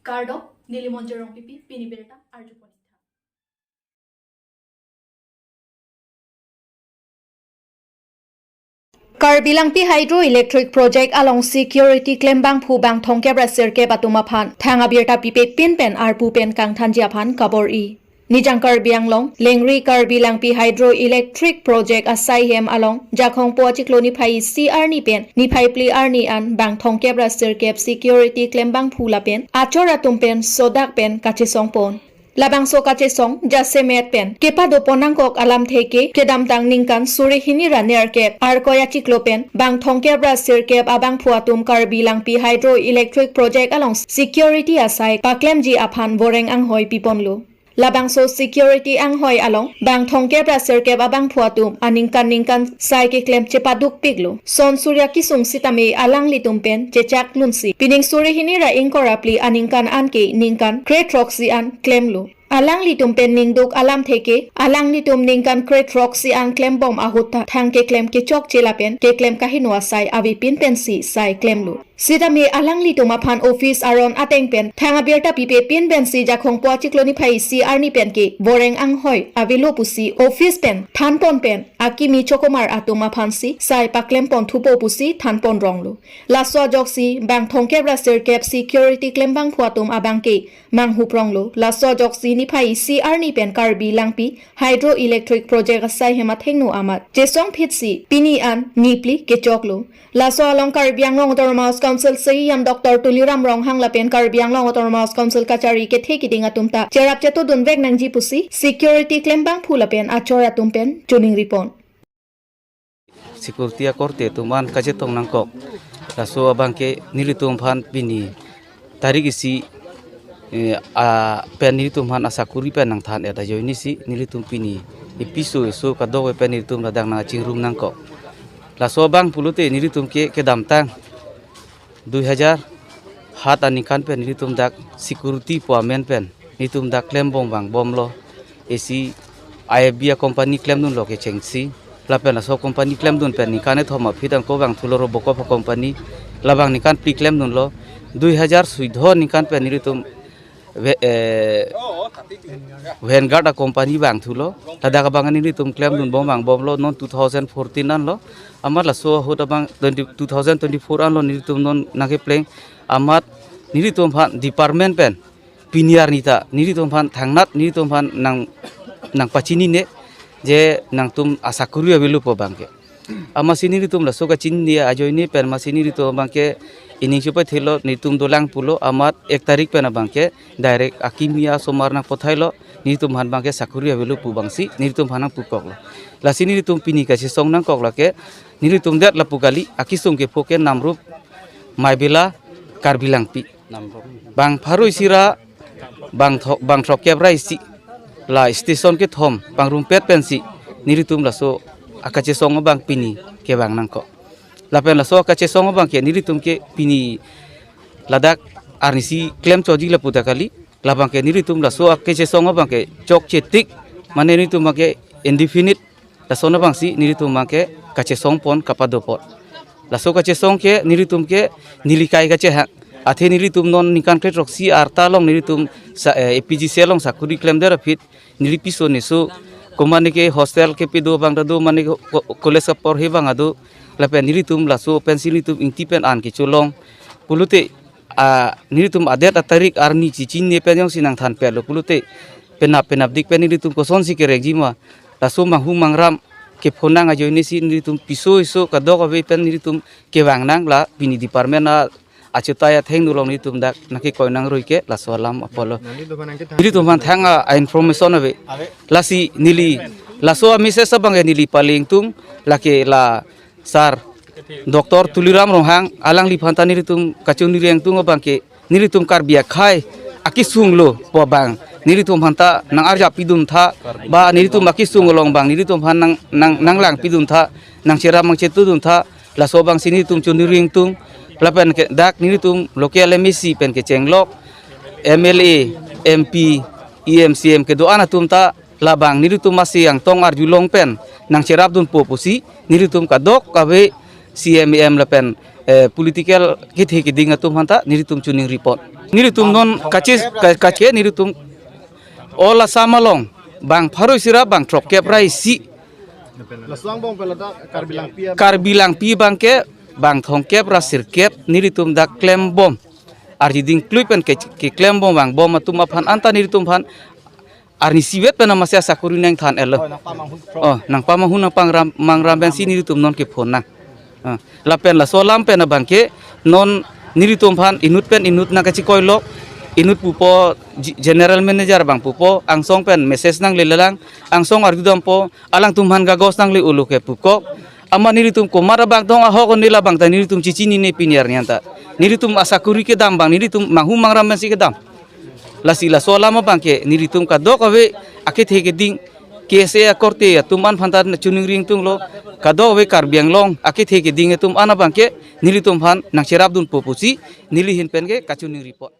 Kardo Nilimonjerong pipi piniberta arjuponi Karbi Anglong hydroelectric project along security claim bang phu bang thongke brasir ke batuma phan thanga birta pipe pin pen arpu pen kang thanjia phan kabor I Nijang Karbi Anglong lengri Karbi Anglong hydroelectric project asai hem along jakhong po chikloni phai CR ni pen ni phai pli ar ni an bang thongke brasir ke security claim bang phu la pen achora tum pen sodak pen kache song pon Labang so kache song jase met pen kepa do ponang kok alam theke kedam tang ningkan suri hini raner kep ar koya chiklopen bang thongke brasir kep abang phuatum Karbi Anglong hydroelectric project along security asai paklem ji aphan boreng ang hoi piponlu Labang so security ang hoi along bang thongke brasir kep abang phuatum aningkan sai ke klem chepaduk piglu son surya kisung sitame alang litum pen chechak lunsi pining suri hini ra inkorapli aningkan anke ningkan kretroxi an klemlu Alang litum pen ningduk alam theke alang litum ningkan kretroxi an klem bom ahuta thangke klem ke chok chelapen ke klem kahinwa sai avi pin pensi sai klemlu Sidame alang litum aphan office aron ateng pen thanga berta pipe pin pensi jakhong po chikloni phai CR ni pen ke boreng ang hoi avilo pusi office pen than pon pen akimi chokomar atuma phansi sai paklem pon thupo pusi than pon ronglu laswa joksi bang thongke brasir kep security klem bang phuatum abang ke mang hupronglu laswa joksi ni phai CR ni pen Karbi Anglong hydroelectric project asai hema thengnu amat jesong phitsi pini an nipli ke choklu laswa along Karbi Anglong autonomous council sayam Dr. Tuliram Rong hangla pen Karbi Anglong autonomous council kachari ke theki dinga tumta cherap cheto dunvek nangji pusi security claim bang phula pen achora tumpen tuning report security korte tuman kaje tong nangkok laso abangke nilitum phan pini tarik isi pen nilitum phan asakuri pen nang than eta joini si nilitum pini episo so kado pen nilitum ladang na chingrum nangkok laso bang pulute nilitum ke damtang 2000 hat anikan pen nilitum dak security poamen pen nilitum dak claim bang bomlo esi IBA company claim nun lo ke chengsi lapen aso company claim dun pen nikane thoma phidang ko bang thuloro boko company labang nikan pi claim dun lo 2000 suidho nikan pen nilitum Vanguard company bang thulo tada ka bang nilitum claim dun bang bomlo non 2014 an lo amat la so hoda bang 2024 an lo nilitum non nage pleng amat nilitum phan department pen piniar nita nilitum phan thangnat nilitum phan nang pachini ne je nang tum asakuri abilu po bangke ama sini ritum la soga chin dia ajoini pen masini ritum bangke ini chupa thelo nitum dolang pulo amat 1 tarik pen bangke direct akimia somarna pothailo nitum han bangke sakuri abilu pu bangsi nitum hanang pukoklo la sini ritum pini ka si song nang kokla ke nitum dat la pugali akisung ke poke namrup maibela Karbi Anglong bang pharoi sira bang thokya braisi la station ke thom bang rumpet pensi niritum la so akache song bang pini ke bang nangko la pen la so akache song bang ke niritum ke pini ladak arnisi claim choji la putakali la bang ke niritum la so akache song bang ke chok chetik mane niritum ke indefinite la so na bang si niritum ke kache song pon kapadopot la so kache song ke niritum ke nilikai kache ha athe nilitum non nikan kret roksi arta long nilitum APG selong sakuri claim dera fit nilipiso nesu komane ke hostel ke pido bang dadu mane college ka por he bang adu la pen nilitum la so pensilitum intipen an ke cholong pulute nilitum adet atarik arni cicin ne pen yang sinang than pelo pulute penap dik pen nilitum koson si ke regima la so manghu mangram ke phonang a joini si nilitum piso iso kadok ave pen nilitum ke bang nang la bini department a achutaya theng nulong ni tum dak naki koinang roike la solam apolo nili tum han thanga information ave lasi nili la so message sabang nili paling tung lake la sar Dr. Tuliram Rohang alang li phanta nili tum kachuni reng tung bang ke nili tum Karbi khai akisung lo po bang nili tum hanta nang arja pidum tha ba nili tum akisung long bang nili tum han nang lang pidum tha nang chera mang chetu dum tha la so bang sini tum chuni reng tung lapen ke dak nilitum local MEC pen ke cenglok MLA MP EMCM ke doan atum ta labang nilitum masih yang tong arjulong pen nang cerap dun popusi nilitum kadok kabe CMM lapen political kit he ding atum hanta niritum tuning report niritum non kache niritum ola samalong bang pharu sira bang trop keprai si Lasuang bong pelada karbilang pia. karbilang pi bangke bang thongkep rasir kep niritum dak klem bom arjiding kluipen ke klem bom bang bom atum aphan anta niritum phan arni siwet pena masya sakuri nang than elo oh nang pamahun nang pangram mangram ben si niritum non ke phon na lapen la solam pen bangke non niritum phan inut na kachi koilok inut pupo general manager bang pupo angsong pen message nang lelelang angsong argudam po alang tumhan gagos nang le ulu ke puko ama niritum ko mara bang dong aho ko nila bang ta niritum cicini ne piniar nyanta niritum asakuri ke dam bang niritum mahu mangram ben si ke dam la sila solama bang ke niritum ka dok awe akit he ke ding kese akorte tuman phantan chuning ring tung lo kado we Karbi Anglong akit he ke ding tum ana bang ke niritum phan nang cherap dun popusi nili hin pen ke kachuning report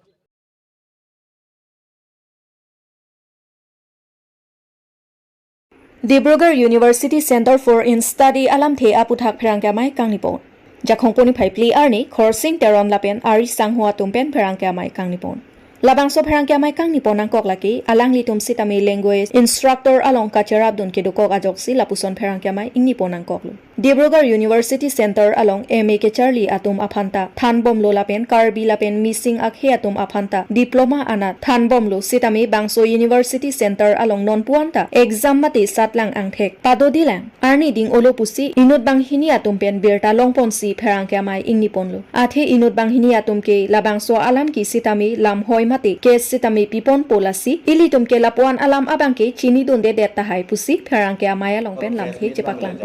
Dibrugarh University Center for in Study alam the aputhak pherangkamai kangnipon jakhongponi phaipli arni khorsing teron lapen ari sanghua tumpen pherangkamai kangnipon labangso pherangkamai kangnipon angkok laki alang litum sitami language instructor along kacharab dun kedukok ajoksi lapuson pherangkamai ingnipon angkok lu Dibrugarh University Center along MA ke Charlie atum aphanta thanbom lo lapen Karbi lapen missing akhe atum aphanta diploma ana thanbom lo sitami bangso University Center along non puanta exam mati satlang angthek padodilang arni ding olo pusi inut banghini atum pen birta longpon si pherangkamai ingnipon lo athe inut banghini atum ke labangso alam ki sitami lam hoi mati ke sitami pipon polasi ili tum ke lapuan alam abang ke chini donde detta hai pusi pherangkamai longpen lam the chepaklang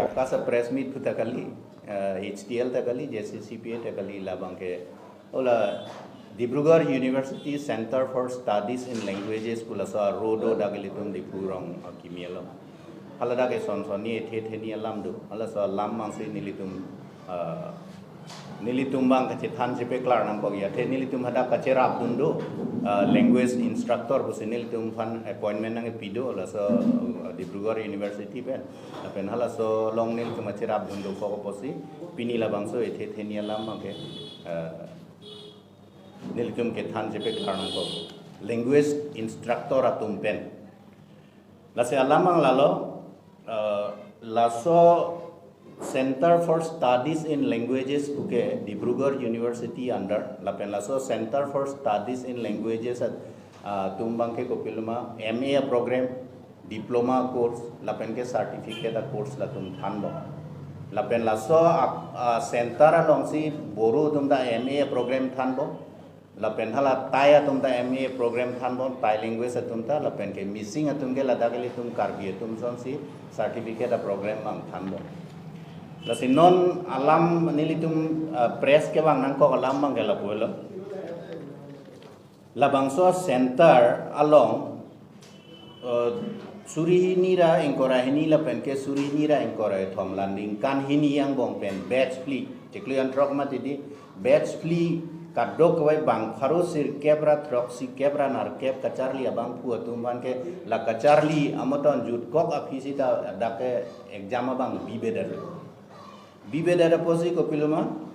meet putakali HTL takali JCCPA takali labang ke ola Dibrugarh University Center for Studies in Languages kulasa rodo dagalitum dipurong kimielo halada ke sonsoni the alam do alasa lam mangsi nilitum bang kacithan jepe klar nang bogya the nilitum hada kacera bundo language instructor bus nilitum fan appointment nang pido alasa Dibrugarh University pen hala so long nil kuma cera bundo ko posi pinila bangso the ni alam ke nilitum ke than jepe klar nang bog language instructor atum pen lase alamang lalo laso Center for Studies in Languages buke Dibrugarh University under lapen laso Center for Studies in Languages at tumbang ke kopiluma MA program diploma course lapen ke certificate a course la tum thanbo lapen laso center along si boru tumda MA program thanbo lapen hala taya tumda MA program thanbo tai language atumta lapen ke missing atum ke ladageli tum Karbi tum son si certificate a program mang thanbo lasi non alam nilitum press ke bang nangko alam bang gela puelo labangso center along surihini engkora hini la pen ke surihini engkora thom landing kan hini yang bong pen batch flee tiklian trok mati di batch flee kadok wai bang pharo sir kebra trok si kebra nar keb kacharli abang pu tumban ke la kacharli amoton jut kok afisita dake exam bang bibedar posi kopiluma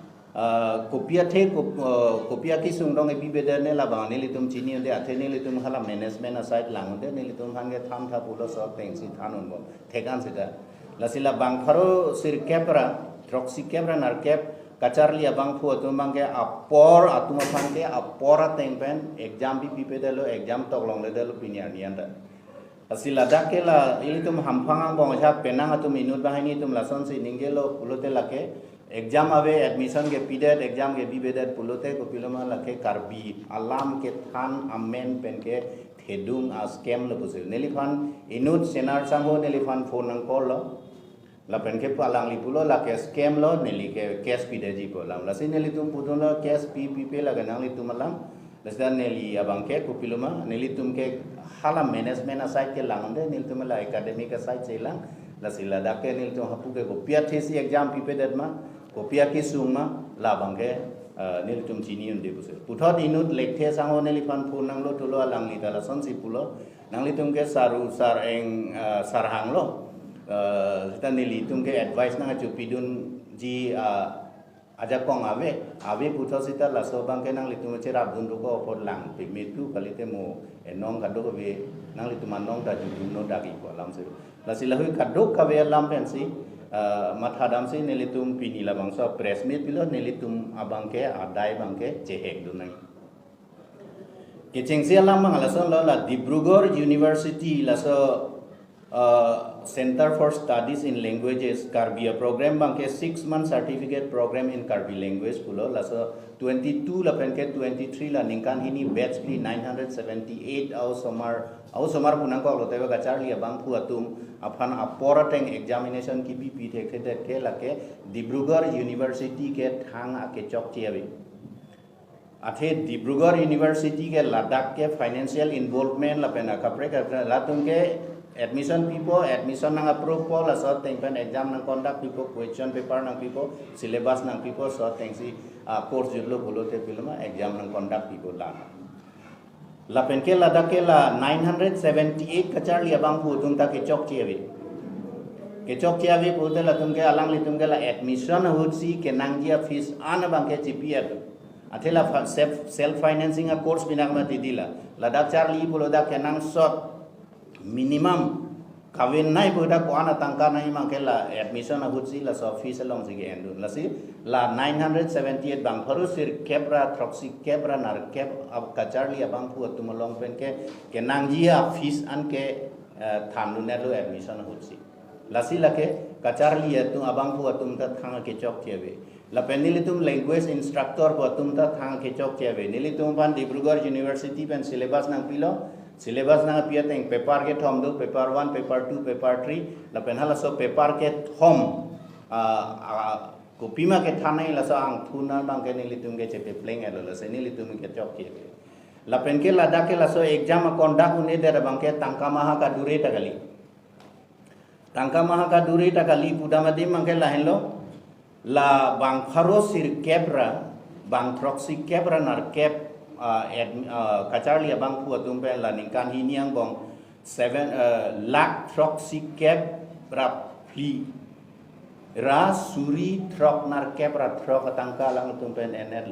kopia the kopia ki sungdong e bibedar ne labang ne litum chini de athe ne litum hala management aside lang de ne litum hange tham tha pulo so teng si thanon bo thekan sida lasila bang pharo sir kepra troxy kepra nar kep kacharli abang pu tumang ke apor atuma phange apora teng pen exam bi bibedalo exam toklong le dalo pinyar nianda asila dakela ilitum hamphang bong ja penang atum inut bahini tum lason si ningelo pulote lake exam ave admission ke pidet exam ke bibedet pulote ko piloma lake Karbi alam ke than amen pen ke thedung as kem lo pusil nelifan inut senar sangho nelifan phone nang call lo la pen ke palang li pulo la ke scam lo neli ke cash pideji polam la sin nelitum pudon lo cash pe la ganang litum alam lasdan neli abang ke ko piloma nelitum ke hala management aside ke langde niltum la academic aside selang la sila dake niltum hapu ke kopia thesi exam pipedet ma kopia ki sungma la bangke niltum chini unde busul puthot inut lekthe sango nelifan phun nang lo tulo alang li tala son si pulo nang litum ke saru sar eng sarhang lo kita nilitum ke advice nang chupidun ji aja kong ave puto sita la so bang ke nang litum cerap dun ko pot lang pe metu kalite mo enong kado ko be nang litum anong da ju no da ki ko lam se la sila hui kado ka be lam pen si mathadam si nelitum pini la bang so press meet bilo nelitum abang ke adai bang ke chehek dun nang ke chengsia lam bang la so la Dibrugarh University la so Center for Studies in Languages Karbi program bang ke 6 month certificate program in Karbi language pulo la so 22 la pen ke 23 la ningkan hini batch ni 978 au somar punang ko lo tebe ka charli bang pu atum aphan apora teng examination ki pi the ke la ke Dibrugarh University ke thang ke chok chiabi athe Dibrugarh University ke Ladakh ke financial involvement la pen ka pre ka la tum ke admission nang approve po la so teng pen exam nang conduct people question paper nang people syllabus nang people so teng si course jullo bolo te pilma exam nang conduct people la pen ke la da ke la 978 kachar li abang pu tung ta ke chok chiavi pu te la tum ke alang li tum ke la admission hut si ke nang dia fees an bang ke gpr athela self financing a course binak ma ti dila la da char li bolo da ke nang shot minimum kawin nai boda ko ana tangka nai mangkela admission a hutsi la so fees along sige endu la si la 978 bang pharu sir kebra troxy kebra nar keb ab kacharli abang pu tumolong pen ke nangjia fees an ke thamnu ne lo admission hutsi la si la ke kacharli tu abang pu tum ta thang ke chok chebe la penili tum language instructor po tum ta thang ke chok chebe nili tum pan Dibrugarh University pen syllabus nang pilo syllabus na pia teng paper ke thom do paper 1 paper 2 paper 3 la penhala so paper ke thom copy ma ke thanai la so ang thuna bang ke ni litum ke chepe pleng elo la se ni litum ke chok ke la pen ke la da ke la so exam conduct une de bang ke tangka maha ka dure ta kali pudamadi mang ke la hello la bang pharo sir kebra bang proxy kebra nar keb kacharli abang pu atum pe la ningkan hiniang bong 7 lakh troxy keb rap pli ra suri trok nar keb ra trok tangka lang atum pe enel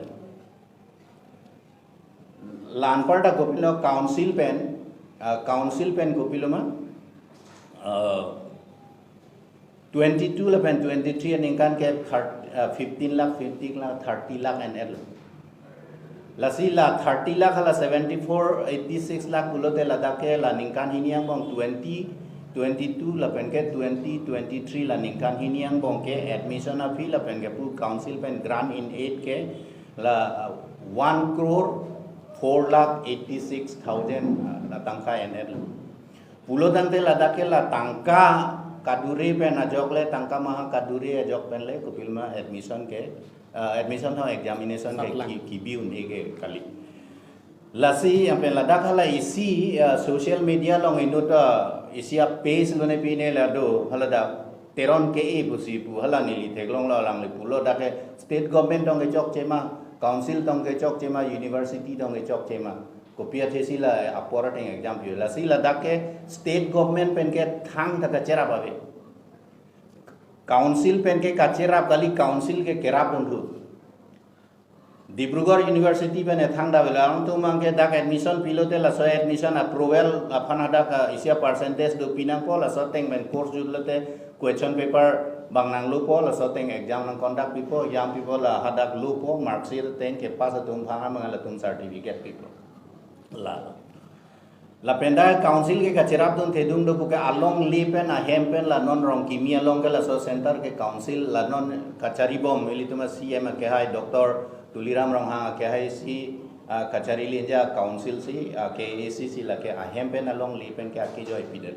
lan parta gopilo council pen gopilo ma 22 la pen 23 ningkan ke 15 lakh 30 lakh and la si la 30 lakh la 74 86 lakh bulote la dake la ningkan hiniang bong 22 la pen ke 23 la ningkan hiniang bong ke admission a fee la pen ke pu council pen grant in aid ke la 1 crore 4 lakh 86,000 la tangka NL pulo tante la dake la tangka kaduri pen ajok le tangka maha kaduri ajok pen le kupilma admission ho examination ke kibiu ni ke kali lasi ampe ladak hala isi social media long inuta isia page lone pine la do hala da teron ke e busi pu hala nili theglong la lang le pulo da ke state government dong ke chok chema council dong ke chok chema university dong ke chok chema kopia thesi la apporating exam pi lasi ladak ke state government pen ke thang ta chera babe council pen ke kachera kali council ke kerap undu Dibrugarh University pen thang da bela tu mang ke dak admission pilote la so admission approval apana da ka isia percentage do pinang po la so teng men course julote question paper bang nang lu po la so teng exam nang conduct pipo exam pipo la hadak lu po mark sheet teng ke pass tum phanga mangala tum certificate pipo la penda council ke kachirap don thedung do ke along li pen a hem pen la non rong kimia long ke la so center ke council la non kachari bom eli tuma cm ke hai doctor tuliram rong ha ke hai si kachari linja council si ke acc la ke a hem pen along li pen ke aki joy pidel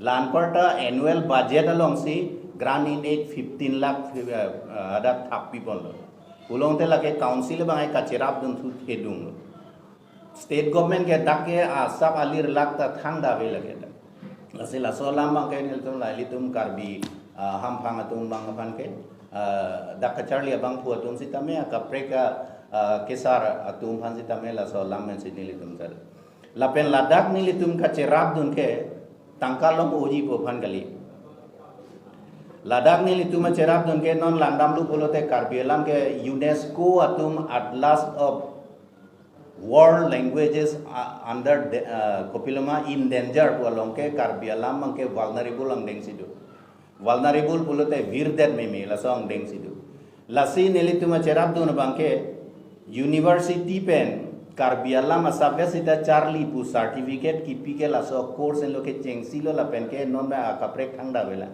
lan parta annual budget along si grant in 15 lakh ada thap people ulong te la ke council bang ai kachirap don thu thedung state government ke dakke asap alir lakta thang da ve lage la se la solam bang ke nil tum la litum karbi ham phang atum bang phan ke dak charli bang pu atum sitame ka preka kesar atum phan sitame la solam men sin litum tar la pen ladak ni litum ka cherap dun ke tangkalom oji po phan gali Ladakh ni litum cerap don ke non landam lu polote Karbi Anglong ke UNESCO atum Atlas of World Languages under Kopiloma in danger pualong ke Karbi Anglong ke vulnerable ang deng sidu. Vulnerable polote virdet meme la song deng sidu. Lasi ni litum cerap don bangke University pen Karbi Anglong asabya sita Charlie pu certificate ki pike la so course en lo ke chengsi lo la pen ke non ba akaprek thangda bela.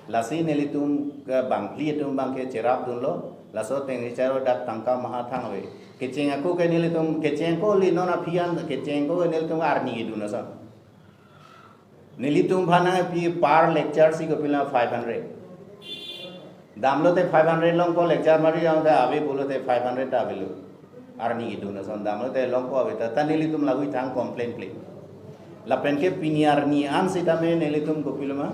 Lasi nelitum bangli tum bangke cerap dun lo laso tengi cero dak tangka maha thangwe keceng aku ke nelitum keceng ko li nona pian keceng ko nelitum arni gitu nasa nelitum bhana pi par lecture si ko pila 500 damlo te 500 long ko lecture mari jam da abe bolo te 500 ta belu arni gitu nasa damlo te long ko abe ta nelitum lagu thang complain play la pen ke piniar ni an sita me nelitum ko pilma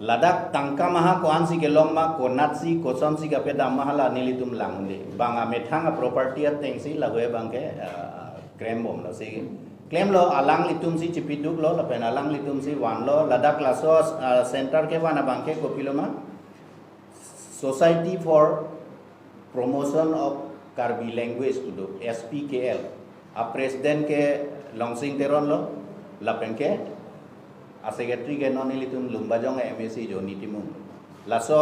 Ladakh tangka maha ko ansi ke long ma ko natsi ko son si ka pe dam mahala nilitum langunde banga methanga property at tengsi la hoye bangke claim bom lo si claim lo alang litum si chipiduk lo la pen alang litum si wan lo Ladakh la so center ke wana bangke ko piloma Society for Promotion of Karbi Language kudu SPKL a president ke Longsing Teron lo la pen ke a secretary ke non litum lumbajong MSc jo nitimum laso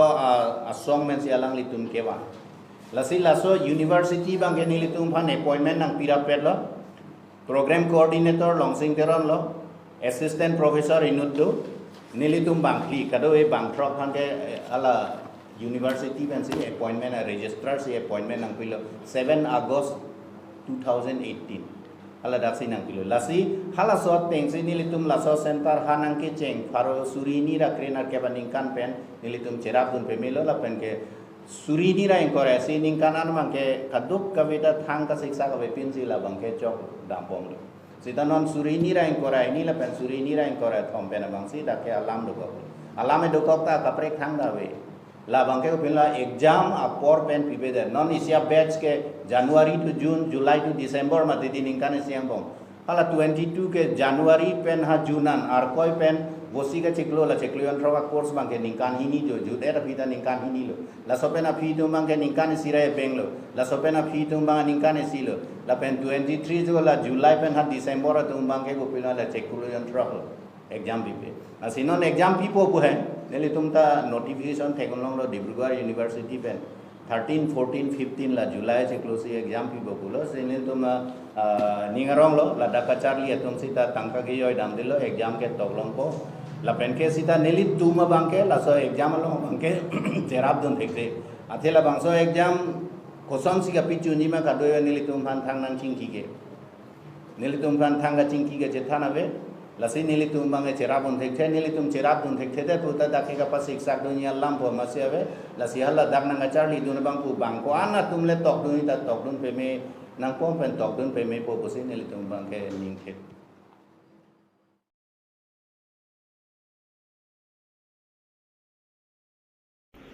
asong men si alang litum kewa lasi laso university bang ke nilitum phan appointment nang pirapet lo program coordinator Longsing Teron lo assistant professor inuddu nilitum bangli kado e bang throk phan ke ala university ben si appointment registrar si appointment nang pilo 7 August 2018 ala daksi nang kilo lasi hala sot tengsi nilitum laso center hanang ke cheng faro surini ra krenar ke baningkan pen nilitum cerap dun pemelo la pen ke surini ra engkore si ningkanan mangke kaduk kaveda thang ka siksa ka pin si la bangke chok dampom lo sita non surini ra engkore ini la pen surini ra engkore thom pen bangsi da ke alam do ko alam do ko ta kaprek thang da we la bangke ko pila exam a por pen pibeder non isia batch ke January to June July to December ma didi ningkan siam bom hala 22 ke January pen ha Junan ar koi pen bosi ka cheklo la cheklo yon throwa course bangke ningkan hini jo jude ra pita ningkan hini lo la sopen a phi tu bangke ningkan sirai benglo la sopen a phi tu bang ningkan silo la pen 23 jo la July pen ha December tu bangke ko pila la cheklo yon throwa exam bipe asinon exam pipo bu hai neli tumta notification thekonlong lo Dibrugarh University pen 13 14 15 la July se close exam pipo kulo senil tum ningarong lo la dakachar li atum sita tangka ge yoi dam dilo exam ke toklong ko la pen ke sita neli tuma bangke la so exam lo bangke cerap dun thekse athela bangso exam koson sika pichu ni ma kadoyo neli tum phan thang nang chingki ge neli tum phan thang ga chingki ge chethana be lasi nilitum bange cerabun thekhe nilitum cerabun thekhe te puta dakhe ka pas iksak dunia lam po masiave lasi hala dak nang charli dun bang pu bang ko ana tumle tok dun ta tok dun pe me nang pom pen tok dun pe me po posi nilitum bange ningkhe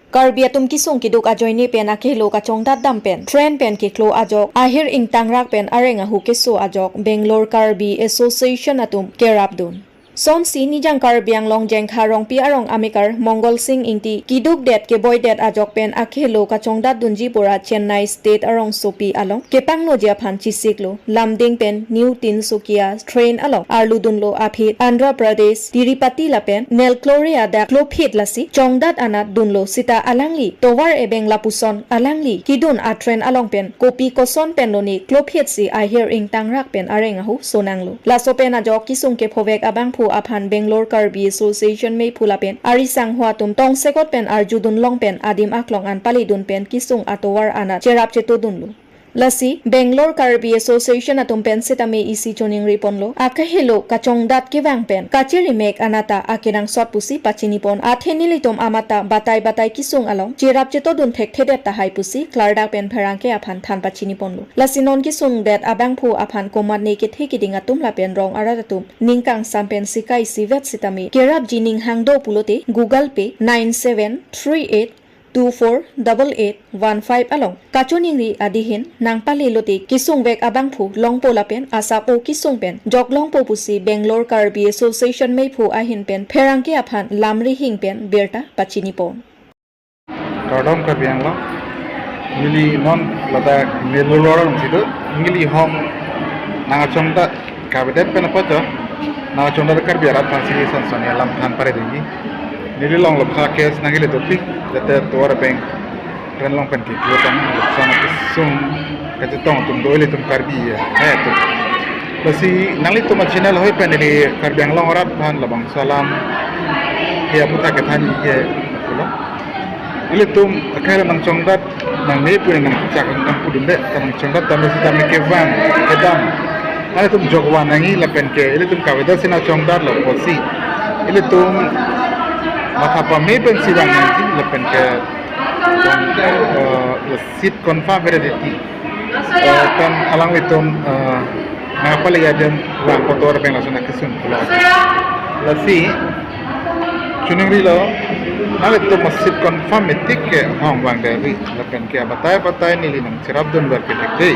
Karbi atum kisung kiduk ajoy ni pen akelo ka chongdat dam pen train pen ki klo ajok ahir ing tangrak pen arenga hu keso ajok Bangalore Karbi Association atum kerabdun Son si nijang Karbi Anglong jeng kharong pi arong amikar Mongol Singh ingti kiduk det ke boy det ajok pen akhelo ka chongdat dunji pora Chennai State arong sopi along kepang no jia phan chisiklo lamding pen New Tinsukia train along arludun lo aphit Andhra Pradesh Tirupati la pen Nelcloria da klopit lasi chongdat anat dunlo sita alangli towar ebeng lapuson alangli kidun a train along pen kopi koson pen loni klopit si I hear ing tangrak pen arenga hu sonanglo laso pen ajok kisung ke phobek abang phu aphan Bangalore Karbi Association mei phulapen arisang hwa tum tong sekot pen arjudun long pen adim aklong an pali dun pen kisung atowar anat cherap cheto dunlu lasi Bangalore Karbi Association atum pen setame isi choning riponlo akahelo kachongdat kiwang pen kachiri mek anata akirang sot pusi pachinipon athenilitom amata batai batai kisung along cherap cheto dun thek thedep ta hai pusi klarda pen pharangke aphan than pachiniponlo lasi non kisung det abang phu aphan komat ne ke thekidinga tumla pen rong aradatum ningkang sampen sikai sivet sitame kerap jining hangdo pulote Google Pay 9738 248815 along kachoning ri adihin nang paliloti kisung vek abang phu longpo lapen asap o kisung pen jok longpo pusi Bangalore Karbi Association mei phu ahin pen pherangke aphan lamri hing pen berta pachini pon Karbi Anglong ngili non lada melolorong situ ngili hong nangachongda kabinet penapajo nangachongda Karbi arat pasi sansonia lam than pare dingi ngili long lopha kes nangile topi jate tor bank ren long pen ki kuotang lopsana kisung kajitong tum doile tum Karbi ya tu basi nangli tum channel hoy pen ni Karbi Anglong arat phan labang salam ya puta ke thani ye ile tum akhir nang chongdat nang ne pu nang chak nang pu dinde nang chongdat tam si tam ke van edam ale tum jogwan nangi la pen ke ile tum kaweda sina chongdat lo posi ile tum mata pa me pen si dang nanti la pen ke la sit confirm validity kan alang itum ngapa le yadem wa kotor pen la sona kisun la si chuning ri lo nale to masjid confirm etik ke hong bang dari lapen ke batai nili nang sirap dun ber ke dei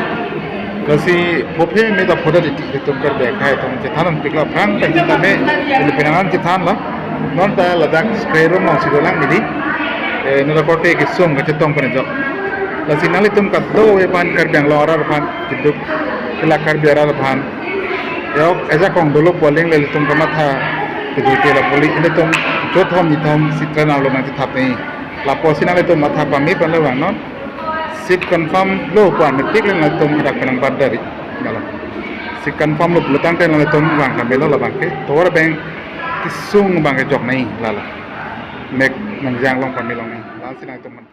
kasi pophe me da phoda diti to kar de khai to je thanan pikla prang pen ta me le penangan ti than la non ta la dak skero mo si dolang nili no la kote ke song ke tong pen jok la sinali tum ka do e pan kar dang lora pan tiduk kila kar biara pan yok eja kong dolo polling le tum ka matha ke la poli ile tum jothom mithom sitran alo na thapei la posina le tum matha pami pan le wang non sit confirm lo pan metik le tum rak penang badari ngala sit confirm lo blutang ten le tum wang ka melo la bangke tor bank kisung bangke jok nai lala mek nang jang long pamilong nai la sina tum man